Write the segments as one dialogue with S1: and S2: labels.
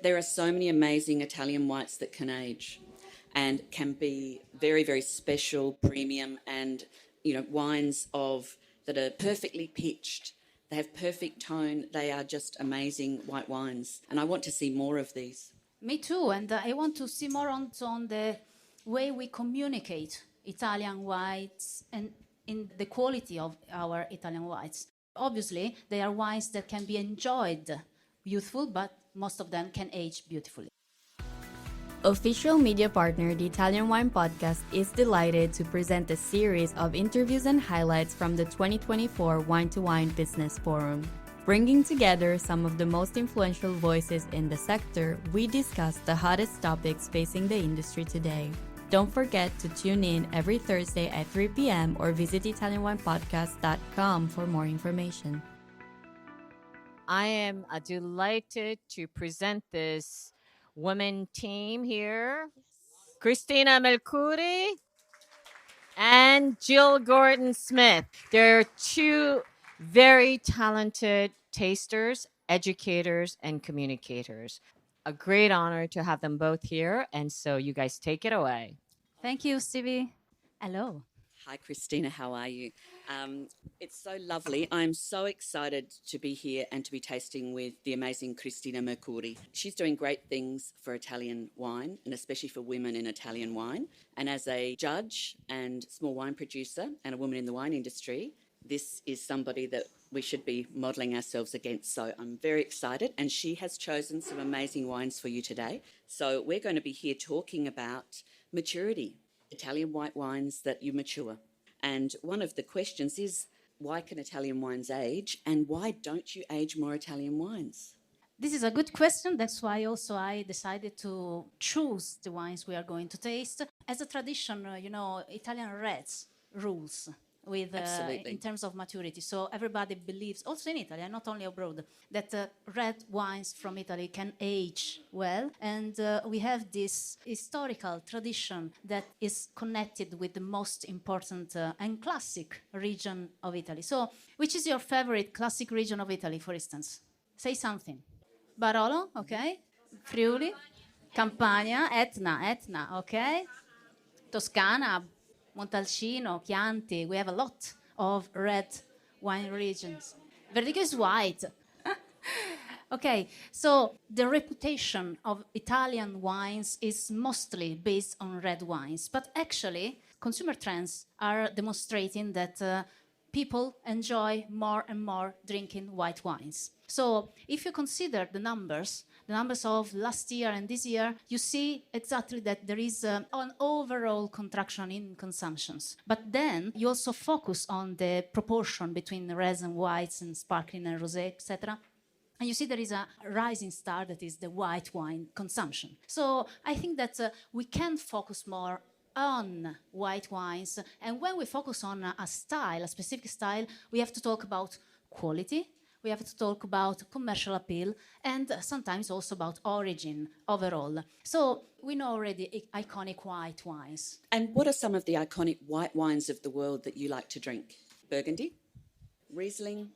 S1: There are so many amazing Italian whites that can age and can be very, very special, premium, and wines that are perfectly pitched. They have perfect tone. They are just amazing white wines, and I want to see more of these.
S2: Me too, and I want to see more on the way we communicate Italian whites and in the quality of our Italian whites. Obviously, they are wines that can be enjoyed youthful, but most of them can age beautifully.
S3: Official media partner, the Italian Wine Podcast, is delighted to present a series of interviews and highlights from the 2024 Wine to Wine Business Forum. Bringing together some of the most influential voices in the sector, we discuss the hottest topics facing the industry today. Don't forget to tune in every Thursday at 3 p.m. or visit ItalianWinePodcast.com for more information.
S4: I am delighted to present this women team here. Cristina Mercuri and Gill Gordon-Smith. They're two very talented tasters, educators, and communicators. A great honor to have them both here, and so you guys take it away.
S2: Thank you, Stevie. Hello.
S1: Hi, Cristina. How are you? It's so lovely. I'm so excited to be here and to be tasting with the amazing Cristina Mercuri. She's doing great things for Italian wine, and especially for women in Italian wine. And as a judge and small wine producer and a woman in the wine industry, this is somebody that we should be modelling ourselves against. So I'm very excited, and she has chosen some amazing wines for you today. So we're going to be here talking about maturity, Italian white wines that you mature. And one of the questions is, why can Italian wines age, and why don't you age more Italian wines?
S2: This is a good question. That's why also I decided to choose the wines we are going to taste. As a tradition, Italian reds rules with in terms of maturity. So everybody believes, also in Italy, and not only abroad, that red wines from Italy can age well. And we have this historical tradition that is connected with the most important and classic region of Italy. So which is your favorite classic region of Italy, for instance? Say something. Barolo, okay. Friuli, Campania, Etna, okay. Toscana, Montalcino, Chianti. We have a lot of red wine regions. Vertigo is white. Okay, so the reputation of Italian wines is mostly based on red wines, but actually consumer trends are demonstrating that people enjoy more and more drinking white wines. So if you consider the numbers of last year and this year, you see exactly that there is an overall contraction in consumptions. But then you also focus on the proportion between reds and whites and sparkling and rosé, etc. And you see there is a rising star that is the white wine consumption. So I think that we can focus more on white wines. And when we focus on a style, a specific style, we have to talk about quality, we have to talk about commercial appeal, and sometimes also about origin overall. So we know already iconic white wines.
S1: And what are some of the iconic white wines of the world that you like to drink? Burgundy? Riesling?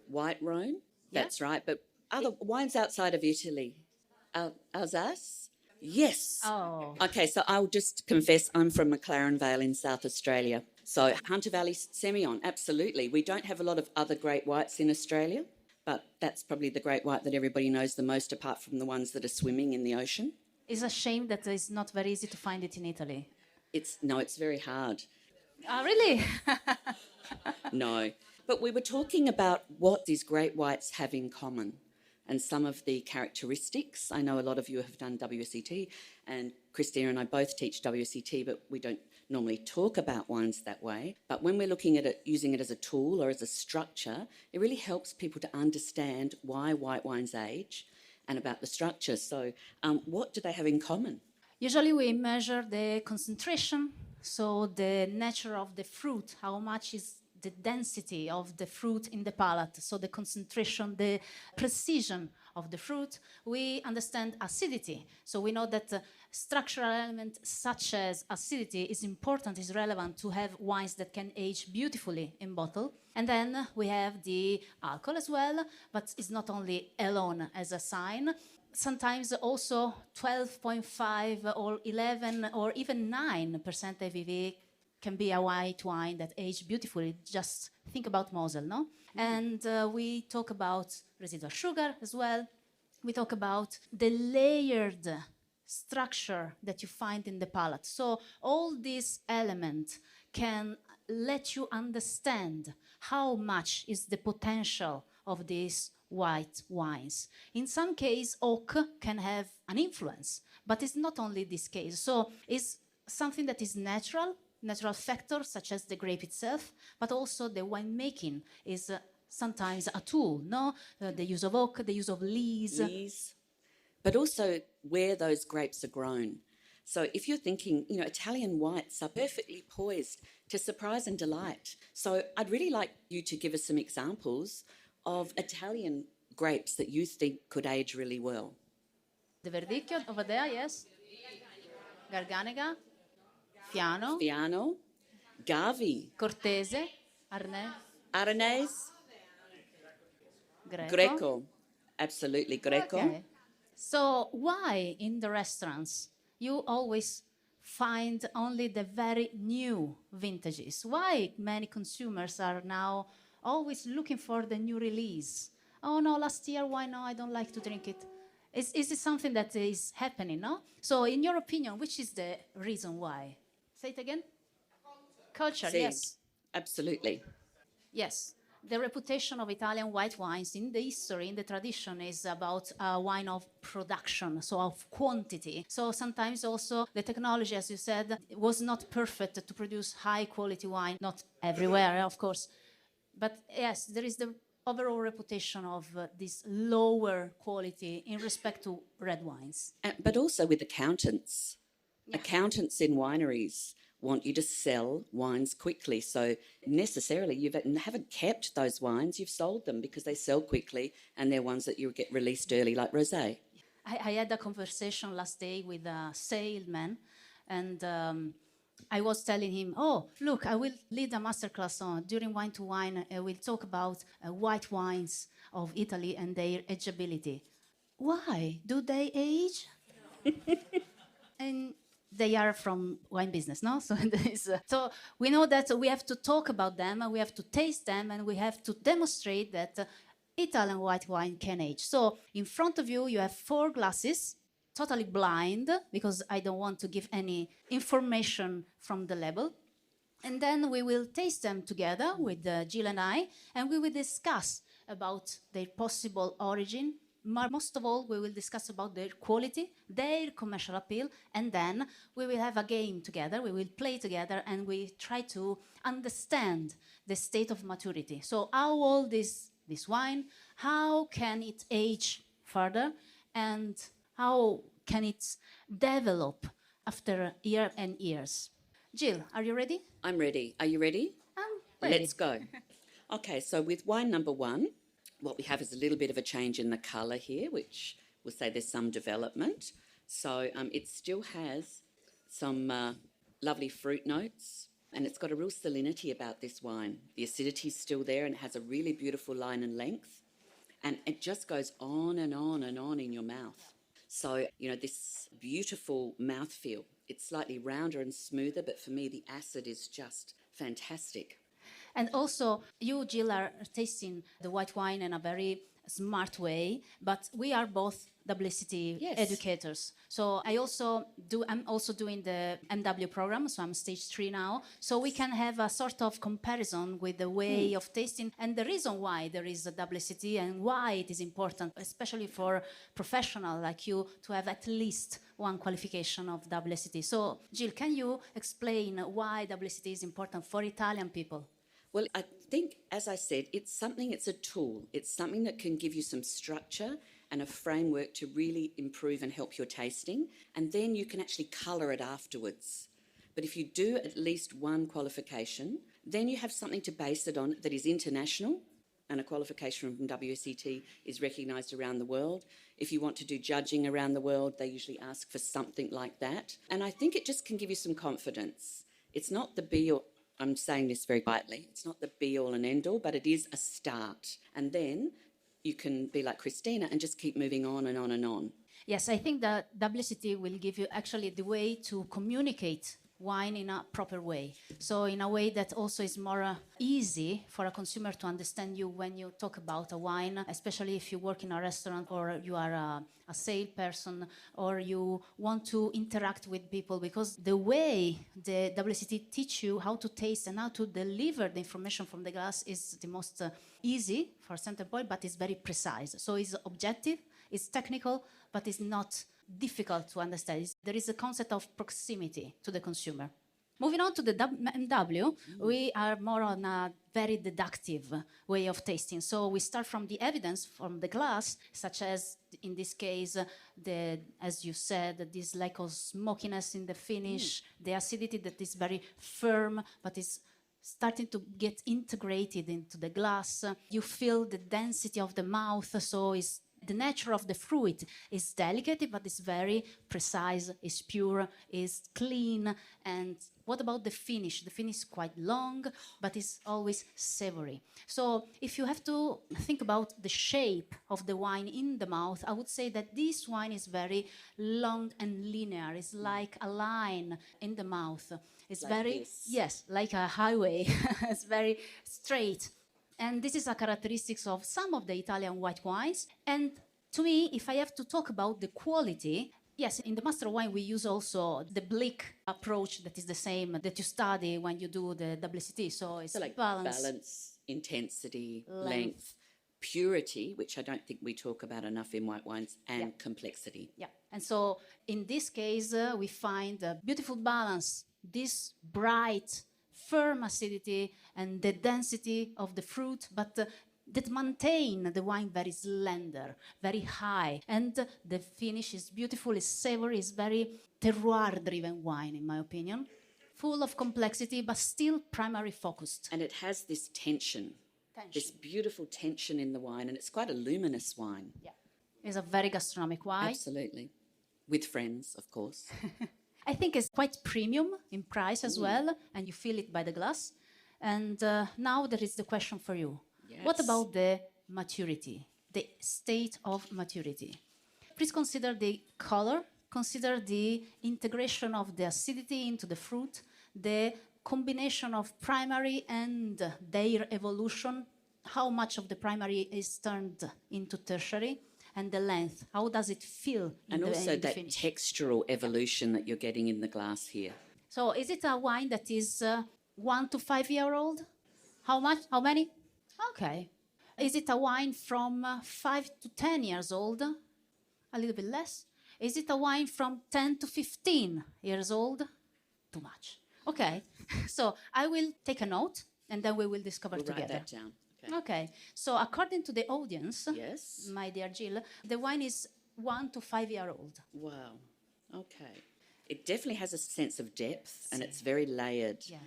S1: White Rhone? That's right. But other wines outside of Italy? Alsace? Yes.
S2: Oh.
S1: Okay, so I'll just confess I'm from McLaren Vale in South Australia. So Hunter Valley Semillon, absolutely. We don't have a lot of other great whites in Australia, but that's probably the great white that everybody knows the most, apart from the ones that are swimming in the ocean.
S2: It's a shame that it's not very easy to find it in Italy.
S1: It's very hard.
S2: Oh, really?
S1: No. But we were talking about what these great whites have in common and some of the characteristics. I know a lot of you have done WSET, and Cristina and I both teach WSET, but we don't normally talk about wines that way. But when we're looking at it, using it as a tool or as a structure, it really helps people to understand why white wines age and about the structure. So what do they have in common?
S2: Usually we measure the concentration, so the nature of the fruit, how much is the density of the fruit in the palate, so the concentration, the precision of the fruit. We understand acidity, so we know that structural elements such as acidity is important, is relevant to have wines that can age beautifully in bottle. And then we have the alcohol as well, but it's not only alone as a sign. sometimes also 12.5 or 11 or even 9% ABV can be a white wine that aged beautifully. Just think about Mosel, no? And we talk about residual sugar as well. We talk about the layered structure that you find in the palate. So all these elements can let you understand how much is the potential of these white wines. In some case, oak can have an influence, but it's not only this case. So it's something that is natural factors such as the grape itself, but also the winemaking is sometimes a tool, no? The use of oak, the use of lees.
S1: But also where those grapes are grown. So if you're thinking, Italian whites are perfectly poised to surprise and delight. So I'd really like you to give us some examples of Italian grapes that you think could age really well.
S2: The Verdicchio over there, yes. Garganega,
S1: Fiano, Gavi,
S2: Cortese,
S1: Aranese, Greco. Absolutely, Greco.
S2: Okay. So why in the restaurants you always find only the very new vintages? Why many consumers are now always looking for the new release? Oh no, last year, why no, I don't like to drink it. Is it something that is happening, no? So in your opinion, which is the reason why? Say it again. Culture, yes.
S1: Absolutely.
S2: Yes. The reputation of Italian white wines in the history, in the tradition, is about wine of production, so of quantity. So sometimes also the technology, as you said, was not perfect to produce high quality wine, not everywhere, of course. But yes, there is the overall reputation of this lower quality in respect to red wines.
S1: But also with accountants. Yeah. Accountants in wineries want you to sell wines quickly. So necessarily you haven't kept those wines, you've sold them because they sell quickly and they're ones that you get released early, like rosé.
S2: I had a conversation last day with a salesman and I was telling him, oh, look, I will lead a masterclass during Wine to Wine. We'll talk about white wines of Italy and their ageability. Why? Do they age? And they are from wine business, no? So we know that we have to talk about them, and we have to taste them, and we have to demonstrate that Italian white wine can age. So in front of you, you have 4 glasses, totally blind, because I don't want to give any information from the label. And then we will taste them together with Gill and I, and we will discuss about their possible origin. Most of all, we will discuss about their quality, their commercial appeal, and then we will have a game together, we will play together, and we try to understand the state of maturity. So how old is this wine? How can it age further? And how can it develop after years and years? Gill, are you ready?
S1: I'm ready. Are you ready?
S2: I'm ready.
S1: Let's go. Okay, so with wine number 1, what we have is a little bit of a change in the colour here, which will say there's some development. So it still has some lovely fruit notes, and it's got a real salinity about this wine. The acidity is still there, and it has a really beautiful line and length, and it just goes on and on and on in your mouth. So, this beautiful mouthfeel. It's slightly rounder and smoother, but for me, the acid is just fantastic.
S2: And also, you, Gill, are tasting the white wine in a very smart way, but we are both WSET educators. So I'm also doing the MW program, so I'm stage 3 now. So we can have a sort of comparison with the way of tasting and the reason why there is a WSET and why it is important, especially for professionals like you, to have at least one qualification of WSET. So, Gill, can you explain why WSET is important for Italian people?
S1: Well, I think, as I said, it's a tool. It's something that can give you some structure and a framework to really improve and help your tasting, and then you can actually colour it afterwards. But if you do at least one qualification, then you have something to base it on that is international, and a qualification from WSET is recognised around the world. If you want to do judging around the world, they usually ask for something like that. And I think it just can give you some confidence. It's not the be-all. I'm saying this very quietly. It's not the be-all and end-all, but it is a start. And then you can be like Cristina and just keep moving on and on and on.
S2: Yes, I think that WSET will give you actually the way to communicate wine in a proper way. So in a way that also is more easy for a consumer to understand you when you talk about a wine, especially if you work in a restaurant or you are a salesperson or you want to interact with people, because the way the WSET teach you how to taste and how to deliver the information from the glass is the most easy for a certain point, but it's very precise. So it's objective, it's technical, but it's not difficult to understand. There is a concept of proximity to the consumer. Moving on to the MW, we are more on a very deductive way of tasting. So we start from the evidence from the glass, such as in this case, as you said, this lack of smokiness in the finish, the acidity that is very firm, but is starting to get integrated into the glass. You feel the density of the mouth, so it's the nature of the fruit is delicate, but it's very precise, it's pure, it's clean. And what about the finish? The finish is quite long, but it's always savory. So if you have to think about the shape of the wine in the mouth, I would say that this wine is very long and linear. It's like a line in the mouth. It's like very, this. Yes, like a highway. It's very straight. And this is a characteristic of some of the Italian white wines. And to me, if I have to talk about the quality, yes, in the Master of Wine, we use also the Blick approach that is the same that you study when you do the WSET. So it's
S1: like balance, intensity, length, purity, which I don't think we talk about enough in white wines, and complexity.
S2: Yeah. And so in this case, we find a beautiful balance, this bright, firm acidity and the density of the fruit, but that maintain the wine very slender, very high. And the finish is beautiful, it's savory, it's very terroir-driven wine, in my opinion. Full of complexity, but still primary focused.
S1: And it has this tension. This beautiful tension in the wine, and it's quite a luminous wine.
S2: Yeah. It's a very gastronomic wine.
S1: Absolutely. With friends, of course.
S2: I think it's quite premium in price as well, and you feel it by the glass. And now there is the question for you. Yes. What about the maturity, the state of maturity? Please consider the color, consider the integration of the acidity into the fruit, the combination of primary and their evolution, how much of the primary is turned into tertiary, and the length, how does it feel in
S1: and
S2: the
S1: also
S2: in the
S1: that
S2: finish?
S1: Textural evolution that you're getting in the glass here.
S2: So is it a wine that is 1 to 5 year old? How much? How many? Okay. Is it a wine from 5 to 10 years old? A little bit less. Is it a wine from 10 to 15 years old? Too much. Okay. So I will take a note and then we will discover together.
S1: Write that down.
S2: Okay, so according to the audience,
S1: yes,
S2: my dear Gill, the wine is 1 to 5 year old.
S1: Wow, okay. It definitely has a sense of depth and it's very layered.
S2: Yeah.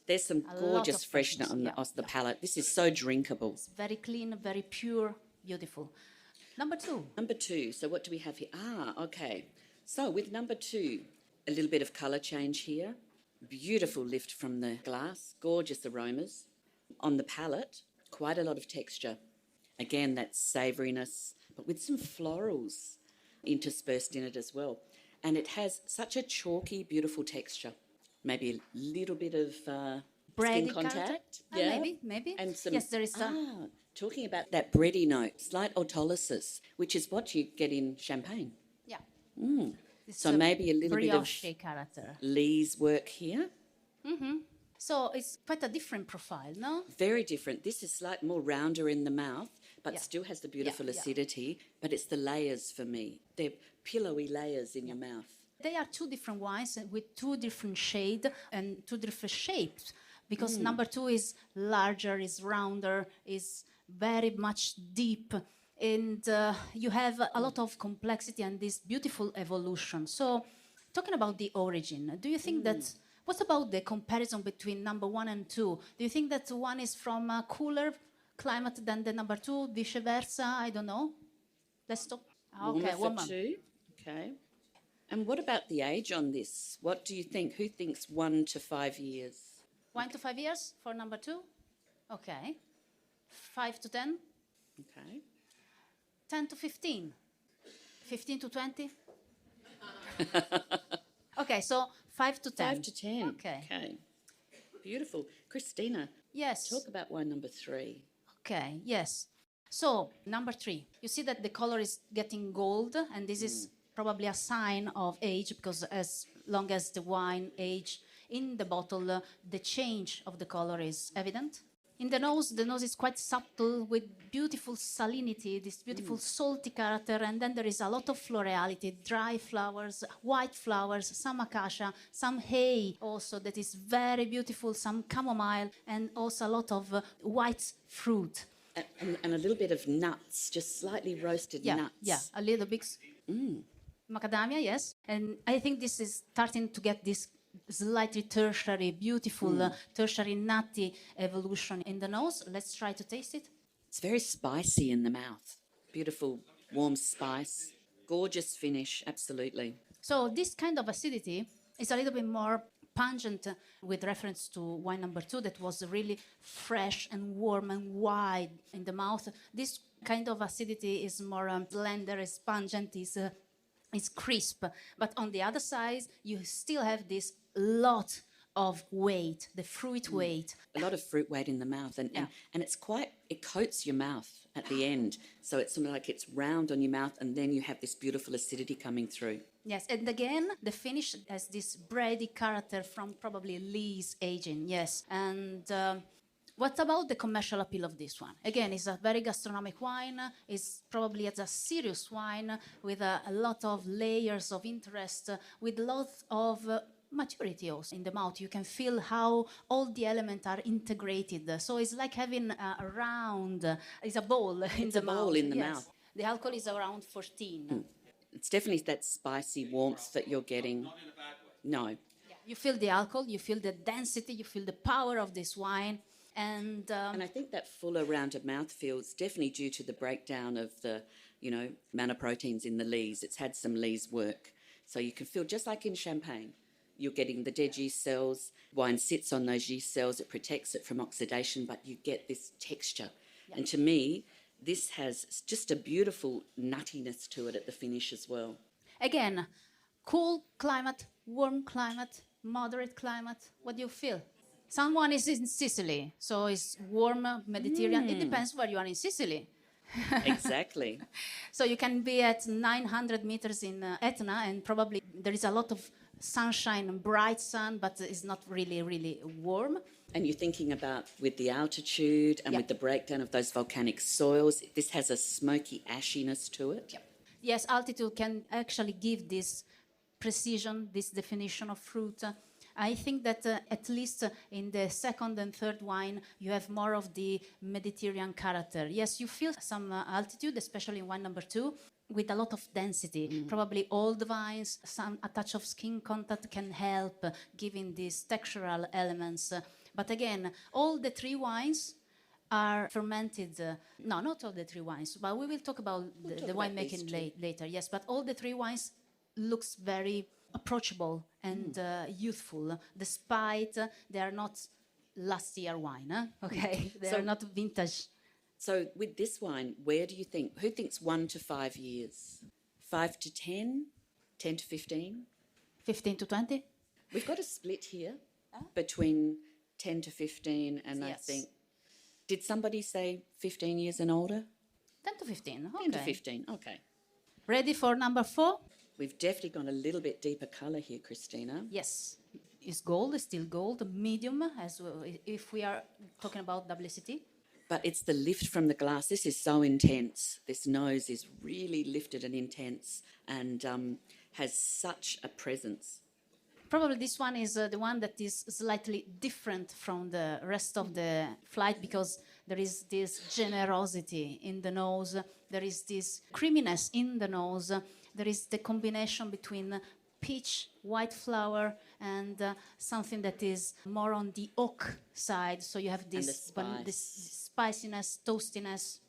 S1: There's some gorgeous freshness on the palate. This is so drinkable.
S2: It's very clean, very pure, beautiful. Number 2.
S1: Number 2, so what do we have here? Okay. So with number 2, a little bit of colour change here. Beautiful lift from the glass, gorgeous aromas. On the palate, quite a lot of texture. Again, that savouriness, but with some florals interspersed in it as well. And it has such a chalky, beautiful texture. Maybe a little bit of skin contact.
S2: Yeah. Maybe.
S1: And some,
S2: yes, there is
S1: talking about that bready note, slight autolysis, which is what you get in champagne.
S2: Yeah.
S1: So maybe a little bit of
S2: character.
S1: Lee's work here.
S2: Mm-hmm. So it's quite a different profile, no?
S1: Very different. This is slightly more rounder in the mouth, but still has the beautiful acidity. But it's the layers for me. They're pillowy layers in your mouth.
S2: They are 2 different wines with 2 different shades and 2 different shapes. Because number 2 is larger, is rounder, is very much deep. And you have a lot of complexity and this beautiful evolution. So talking about the origin, do you think that... What about the comparison between number 1 and 2? Do you think that one is from a cooler climate than the number 2, vice versa? I don't know. Let's stop. Okay,
S1: warmer for 2. Okay. And what about the age on this? What do you think? Who thinks 1 to 5 years?
S2: 1 to 5 years for number 2? Okay. 5 to 10?
S1: Okay.
S2: 10 to 15? 15 to 20? Okay, so 5 to 10.
S1: 5 to 10.
S2: Okay.
S1: Beautiful. Christina,
S2: Yes.
S1: talk about wine number 3.
S2: Okay, yes. So, number 3, you see that the color is getting gold, and this is probably a sign of age, because as long as the wine age in the bottle, the change of the color is evident. In the nose is quite subtle with beautiful salinity, this beautiful salty character, and then there is a lot of florality, dry flowers, white flowers, some acacia, some hay also that is very beautiful, some chamomile, and also a lot of white fruit.
S1: And a little bit of nuts, just slightly roasted nuts.
S2: Yeah, a little bit. Macadamia, yes. And I think this is starting to get this slightly tertiary, beautiful, tertiary nutty evolution in the nose. Let's try to taste it.
S1: It's very spicy in the mouth. Beautiful, warm spice. Gorgeous finish, absolutely.
S2: So this kind of acidity is a little bit more pungent with reference to wine number 2 that was really fresh and warm and wide in the mouth. This kind of acidity is more slender, is pungent, is crisp. But on the other side, you still have this lot of weight, the fruit weight.
S1: A lot of fruit weight in the mouth, and it's it coats your mouth at the end. So it's sort of like it's round on your mouth, and then you have this beautiful acidity coming through.
S2: Yes, and again, the finish has this bready character from probably Lee's aging, yes. And what about the commercial appeal of this one? Again, it's a very gastronomic wine. It's probably a serious wine with a lot of layers of interest, with lots of maturity also in the mouth. You can feel how all the elements are integrated. So it's like having a round, it's a bowl in the mouth.
S1: Bowl in the mouth.
S2: The alcohol is around 14.
S1: It's definitely that spicy warmth that you're getting.
S5: Not in a bad way.
S1: No.
S2: Yeah. You feel the alcohol, you feel the density, you feel the power of this wine. And
S1: I think that fuller, rounded mouthfeel is definitely due to the breakdown of the, manoproteins in the lees. It's had some lees work. So you can feel just like in champagne. You're getting the dead yeast cells. Wine sits on those yeast cells. It protects it from oxidation, but you get this texture. Yeah. And to me, this has just a beautiful nuttiness to it at the finish as well.
S2: Again, cool climate, warm climate, moderate climate. What do you feel? Someone is in Sicily, so it's warm Mediterranean. It depends where you are in Sicily.
S1: Exactly.
S2: So you can be at 900 meters in Etna, and probably there is a lot of sunshine, bright sun, but it's not really, really warm.
S1: And you're thinking about with the altitude and with the breakdown of those volcanic soils, this has a smoky ashiness to it.
S2: Yep. Yes, altitude can actually give this precision, this definition of fruit. I think that at least in the second and third wine, you have more of the Mediterranean character. Yes, you feel some altitude, especially in wine number 2, with a lot of density. Probably old vines, a touch of skin contact can help giving these textural elements. But again, all the 3 wines are fermented. No, not all the 3 wines, but we will talk about the winemaking later. Yes, but all the 3 wines looks very approachable and youthful, despite they are not last year wine. Okay, they are not vintage.
S1: So with this wine, where do you think? Who thinks 1 to 5 years? 5 to 10? 10 to 15?
S2: 15 to 20?
S1: We've got a split here between 10 to 15, and I think, did somebody say 15 years and older?
S2: 10 to 15, okay.
S1: 10 to 15, okay.
S2: Ready for number 4?
S1: We've definitely got a little bit deeper colour here, Cristina.
S2: Yes. It's gold, it's still gold, medium, as well, if we are talking about WSET.
S1: But it's the lift from the glass. This is so intense. This nose is really lifted and intense, and has such a presence.
S2: Probably this one is the one that is slightly different from the rest of the flight, because there is this generosity in the nose, there is this creaminess in the nose, there is the combination between peach, white flower, and something that is more on the oak side. So you have this spiciness, toastiness.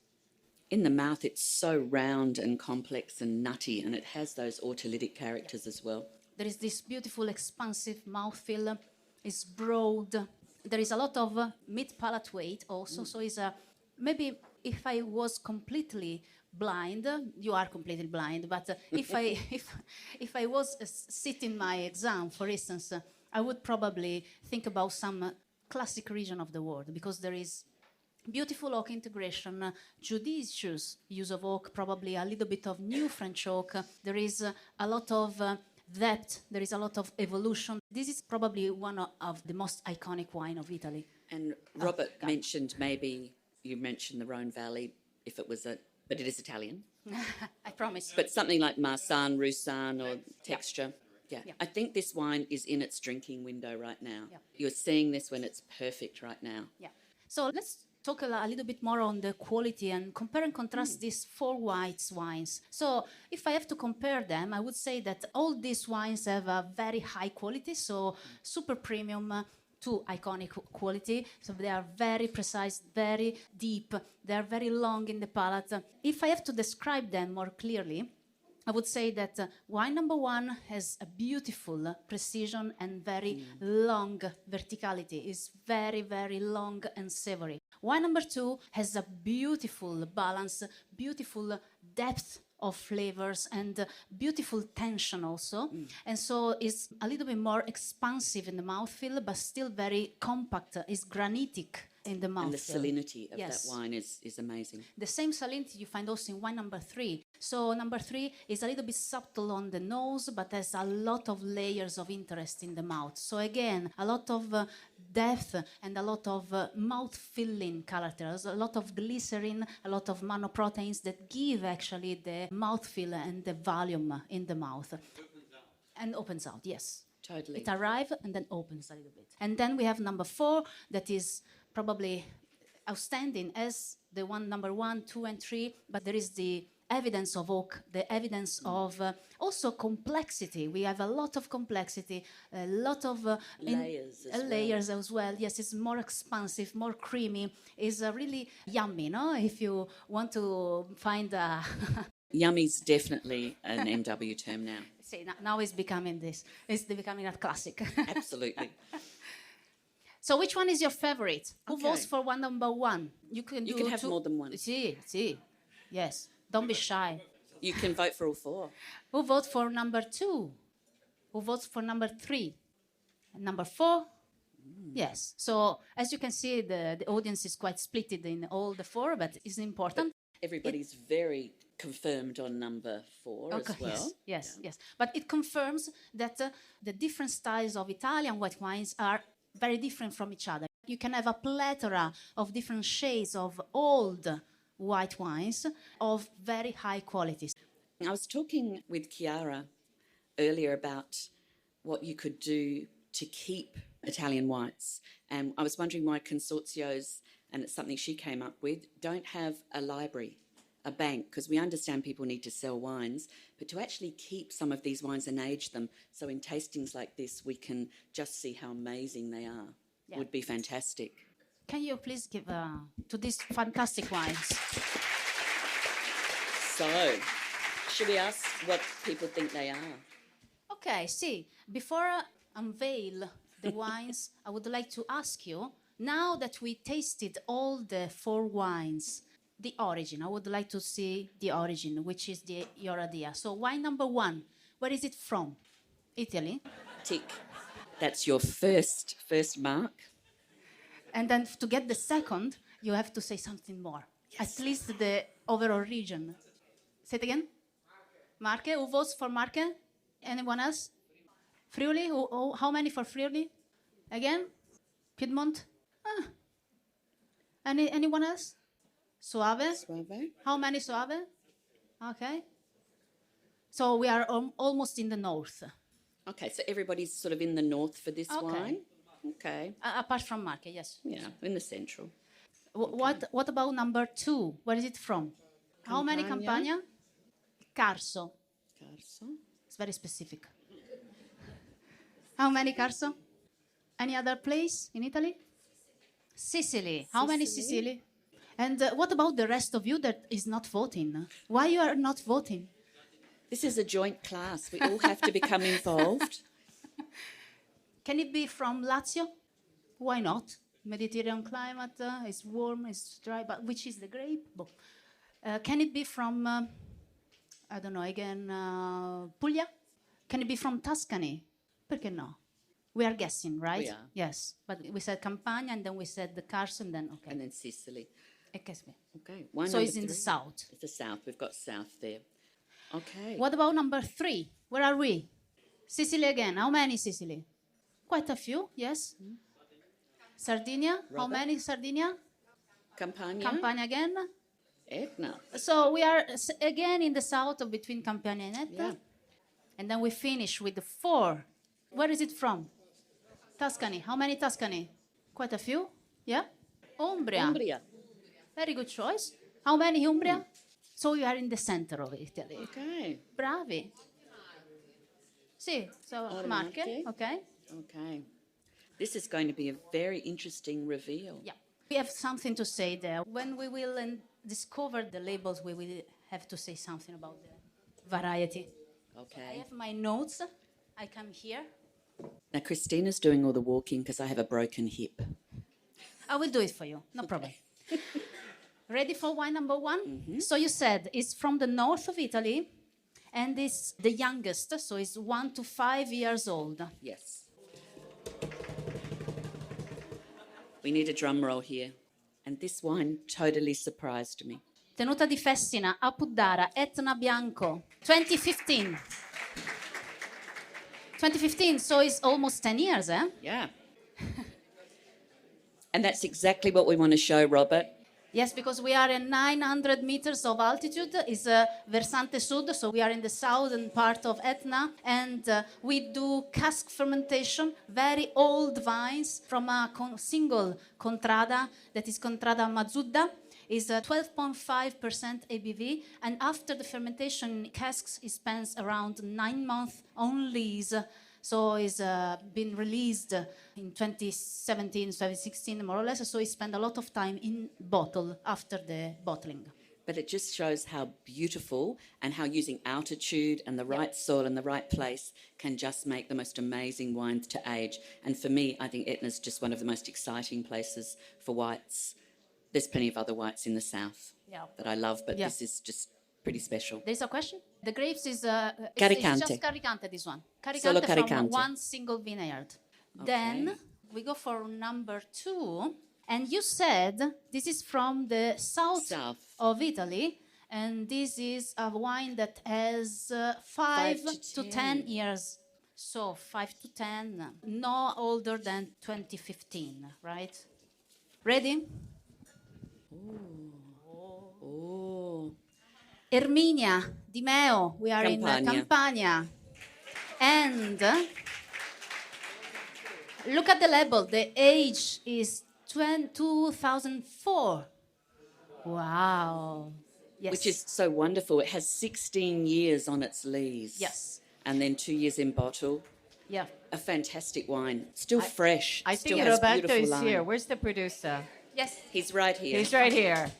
S1: In the mouth, it's so round and complex and nutty, and it has those autolytic characters as well.
S2: There is this beautiful, expansive mouthfeel. It's broad. There is a lot of mid-palate weight also. So it's maybe if I was completely blind, you are completely blind, but if I if I was sitting my exam, for instance, I would probably think about some classic region of the world, because there is beautiful oak integration, judicious use of oak, probably a little bit of new French oak. There is a lot of depth, there is a lot of evolution. This is probably one of the most iconic wine of Italy.
S1: And Robert mentioned, maybe you mentioned the Rhone Valley, if it was but it is Italian.
S2: I promise.
S1: But something like Marsanne, Roussanne, or Texture. Yeah. I think this wine is in its drinking window right now. Yeah. You're seeing this when it's perfect right now.
S2: Yeah. So let's talk a little bit more on the quality and compare and contrast these 4 white wines. So if I have to compare them, I would say that all these wines have a very high quality, so super premium to iconic quality. So they are very precise, very deep, they are very long in the palate. If I have to describe them more clearly, I would say that wine number 1 has a beautiful precision and very long verticality. It's very, very long and savory. Wine number 2 has a beautiful balance, beautiful depth of flavors, and beautiful tension also. And so it's a little bit more expansive in the mouthfeel, but still very compact. It's granitic in the mouthfeel.
S1: And the salinity of that wine is amazing.
S2: The same salinity you find also in wine number 3. So number 3 is a little bit subtle on the nose, but has a lot of layers of interest in the mouth. So again, a lot of depth and a lot of mouth-filling characters, a lot of glycerin, a lot of monoproteins that give actually the mouthfeel and the volume in the mouth. And opens out, yes.
S1: Totally.
S2: It arrives and then opens a little bit. And then we have number 4 that is probably outstanding as the one number 1, 2, and 3, but there is the evidence of oak, the evidence of also complexity. We have a lot of complexity, a lot of layers as well. Yes, it's more expansive, more creamy. It's really yummy, no? If you want to find a...
S1: Yummy's definitely an MW term now.
S2: See, now it's becoming this. It's becoming a classic.
S1: Absolutely.
S2: So which one is your favorite? Who votes for one number 1? You can
S1: have more than one.
S2: See. Yes. Don't be shy.
S1: You can vote for all 4.
S2: Who votes for number 2? Who votes for number 3? And number 4? Yes. So as you can see, the audience is quite split in all the 4, but it's important.
S1: But everybody's very confirmed on number 4 as well.
S2: Yes. But it confirms that the different styles of Italian white wines are very different from each other. You can have a plethora of different shades of old white wines of very high qualities.
S1: I was talking with Chiara earlier about what you could do to keep Italian whites, and I was wondering why consortios, and it's something she came up with, don't have a library, a bank, because we understand people need to sell wines, but to actually keep some of these wines and age them, so in tastings like this we can just see how amazing they are, would be fantastic.
S2: Can you please give to these fantastic wines?
S1: So, should we ask what people think they are?
S2: Okay, see, before I unveil the wines, I would like to ask you, now that we tasted all the 4 wines, the origin, I would like to see the origin, which is your idea. So wine number 1, where is it from? Italy?
S1: Tick. That's your first mark.
S2: And then to get the second, you have to say something more. Yes. At least the overall region. Say it again. Marche. Who votes for Marche? Anyone else? Friuli? How many for Friuli? Again? Piedmont? Anyone else? Soave?
S1: Soave.
S2: How many Soave? Okay. So we are almost in the north.
S1: Okay, so everybody's sort of in the north for this wine? Okay.
S2: Apart from Marche, yes.
S1: Yeah, in the central.
S2: What about number 2? Where is it from? Campania. How many Campania? Carso. It's very specific. How many Carso? Any other place in Italy? Sicily. How many Sicily? And what about the rest of you that is not voting? Why you are not voting?
S1: This is a joint class. We all have to become involved.
S2: Can it be from Lazio? Why not? Mediterranean climate, it's warm, it's dry, but which is the grape? Can it be from, I don't know, again, Puglia? Can it be from Tuscany? Perché no? We are guessing, right?
S1: We are.
S2: Yes, but we said Campania, and then we said the Carson, then okay.
S1: And then Sicily. Okay. Wine
S2: So
S1: number
S2: it's in the
S1: 3.
S2: south.
S1: It's the south. We've got south there. Okay.
S2: What about number 3? Where are we? Sicily again. How many Sicily? Quite a few, yes. Sardinia. How many Sardinia?
S1: Campania.
S2: Campania again.
S1: Etna.
S2: So we are again in the south of between Campania and Etna.
S1: Yeah.
S2: And then we finish with the 4. Where is it from? Tuscany. How many Tuscany? Quite a few. Yeah. Umbria. Very good choice. How many Umbria? So you are in the center of Italy.
S1: Okay.
S2: Bravi. Sì, so Marche. Okay.
S1: Okay. This is going to be a very interesting reveal.
S2: Yeah. We have something to say there. When we will discover the labels, we will have to say something about the variety.
S1: Okay.
S2: I have my notes. I come here.
S1: Now, Christina's doing all the walking because I have a broken hip.
S2: I will do it for you. No problem. Ready for wine number 1?
S1: Mm-hmm.
S2: So you said it's from the north of Italy, and it's the youngest, so it's 1 to 5 years old.
S1: Yes. We need a drum roll here. And this wine totally surprised me.
S2: Tenuta di Fessina, a Puddara, Etna Bianco, 2015. 2015, so it's almost 10 years, eh?
S1: Yeah. And that's exactly what we want to show, Robert.
S2: Yes, because we are at 900 meters of altitude. It's Versante Sud, so we are in the southern part of Etna. And we do cask fermentation, very old vines from a single contrada, that is Contrada Mazzuda. Is 12.5% ABV, and after the fermentation in casks, it spends around 9 months on lees. So it's been released in 2017, 2016, more or less. So it spent a lot of time in bottle after the bottling.
S1: But it just shows how beautiful and how using altitude and the right soil and the right place can just make the most amazing wines to age. And for me, I think Etna's just one of the most exciting places for whites. There's plenty of other whites in the south that I love, but this is just pretty special.
S2: There's a question? The grapes is
S1: Caricante.
S2: It's just Caricante, this one.
S1: Solo
S2: Caricante from
S1: Caricante.
S2: one single vineyard.
S1: Okay.
S2: Then we go for number 2. And you said this is from the south of Italy. And this is a wine that has 5 to 10 years. So 5 to 10, no older than 2015, right? Ready?
S1: Oh.
S2: Erminia di Meo, we are
S1: Campania.
S2: in Campania. And look at the label, the age is 2004. Wow. Yes.
S1: Which is so wonderful. It has 16 years on its lees.
S2: Yes.
S1: And then 2 years in bottle.
S2: Yeah.
S1: A fantastic wine. Still fresh.
S4: I
S1: Still
S4: think
S1: has
S4: Roberto
S1: beautiful
S4: is
S1: line.
S4: here. Where's the producer?
S2: Yes.
S1: He's right here.
S4: He's right here.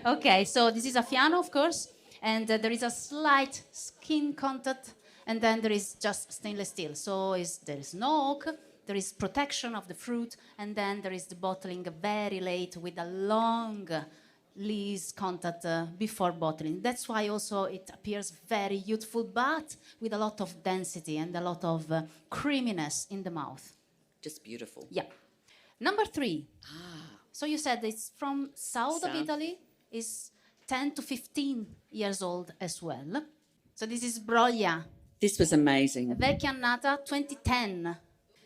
S2: Okay, so this is a Fiano, of course, and there is a slight skin contact, and then there is just stainless steel. So there is no oak, there is protection of the fruit, and then there is the bottling very late with a long lees contact before bottling. That's why also it appears very youthful, but with a lot of density and a lot of creaminess in the mouth.
S1: Just beautiful.
S2: Yeah. Number 3. So you said it's from south of Italy. Is 10 to 15 years old as well. So this is Broglia.
S1: This was amazing.
S2: Vecchia annata 2010.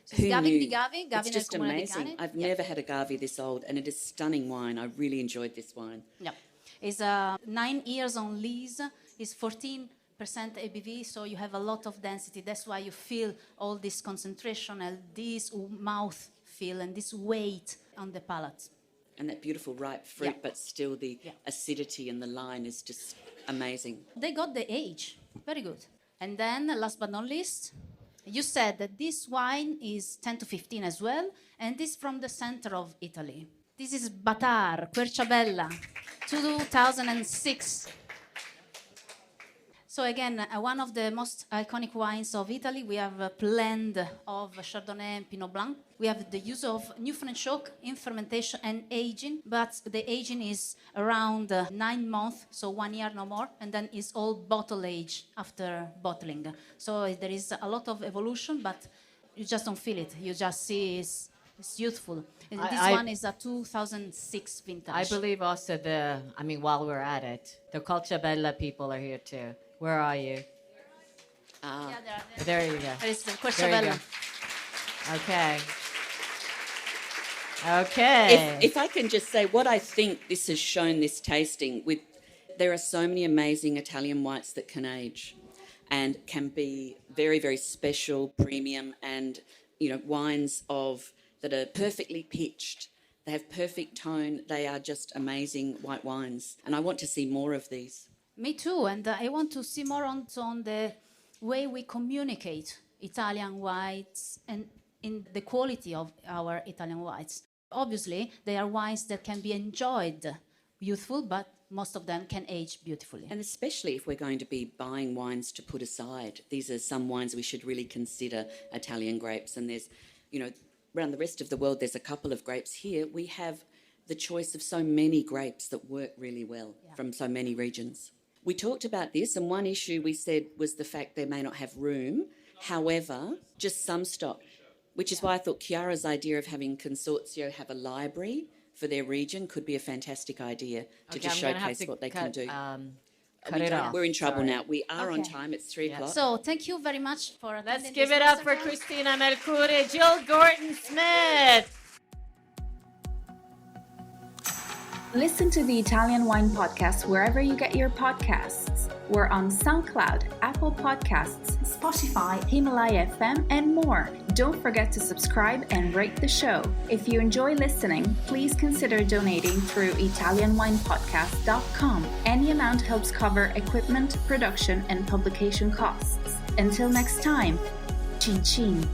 S2: So
S1: Who
S2: Gavin
S1: knew?
S2: di Gavi.
S1: It's just amazing. I've never had a Gavi this old, and it is stunning wine. I really enjoyed this wine.
S2: Yeah. It's 9 years on lees. It's 14% ABV, so you have a lot of density. That's why you feel all this concentration and this mouth feel and this weight on the palate.
S1: And that beautiful ripe fruit, but still the acidity and the line is just amazing.
S2: They got the age. Very good. And then, last but not least, you said that this wine is 10 to 15 as well, and this from the center of Italy. This is Batar, Querciabella, 2006. So again, one of the most iconic wines of Italy, we have a blend of Chardonnay and Pinot Blanc. We have the use of new French oak in fermentation and aging, but the aging is around 9 months, so 1 year no more, and then it's all bottle age after bottling. So there is a lot of evolution, but you just don't feel it. You just see it's youthful. And this one is a 2006 vintage.
S4: I believe also while we're at it, the Colchabella people are here too. Where are you?
S2: Yeah,
S4: there you go.
S2: There is the Colchabella.
S4: Okay. Okay.
S1: If I can just say what I think this has shown this tasting, there are so many amazing Italian whites that can age and can be very, very special, premium, and wines that are perfectly pitched. They have perfect tone. They are just amazing white wines, and I want to see more of these.
S2: Me too, and I want to see more on the way we communicate Italian whites and in the quality of our Italian whites. Obviously, they are wines that can be enjoyed youthful, but most of them can age beautifully.
S1: And especially if we're going to be buying wines to put aside. These are some wines we should really consider Italian grapes. And there's, around the rest of the world, there's a couple of grapes here. We have the choice of so many grapes that work really well from so many regions. We talked about this, and one issue we said was the fact they may not have room. However, just some stock, which is why I thought Chiara's idea of having Consorzio have a library for their region could be a fantastic idea to just showcase what they can do.
S4: Cut it off.
S1: We're in trouble now. We are on time. It's 3 o'clock.
S2: So thank you very much for attending.
S4: Let's give it up for Cristina Mercuri, Gill Gordon-Smith.
S5: Listen to the Italian Wine Podcast wherever you get your podcasts. We're on SoundCloud, Apple Podcasts, Spotify, Himalaya FM, and more. Don't forget to subscribe and rate the show. If you enjoy listening, please consider donating through ItalianWinePodcast.com. Any amount helps cover equipment, production, and publication costs. Until next time, cin cin.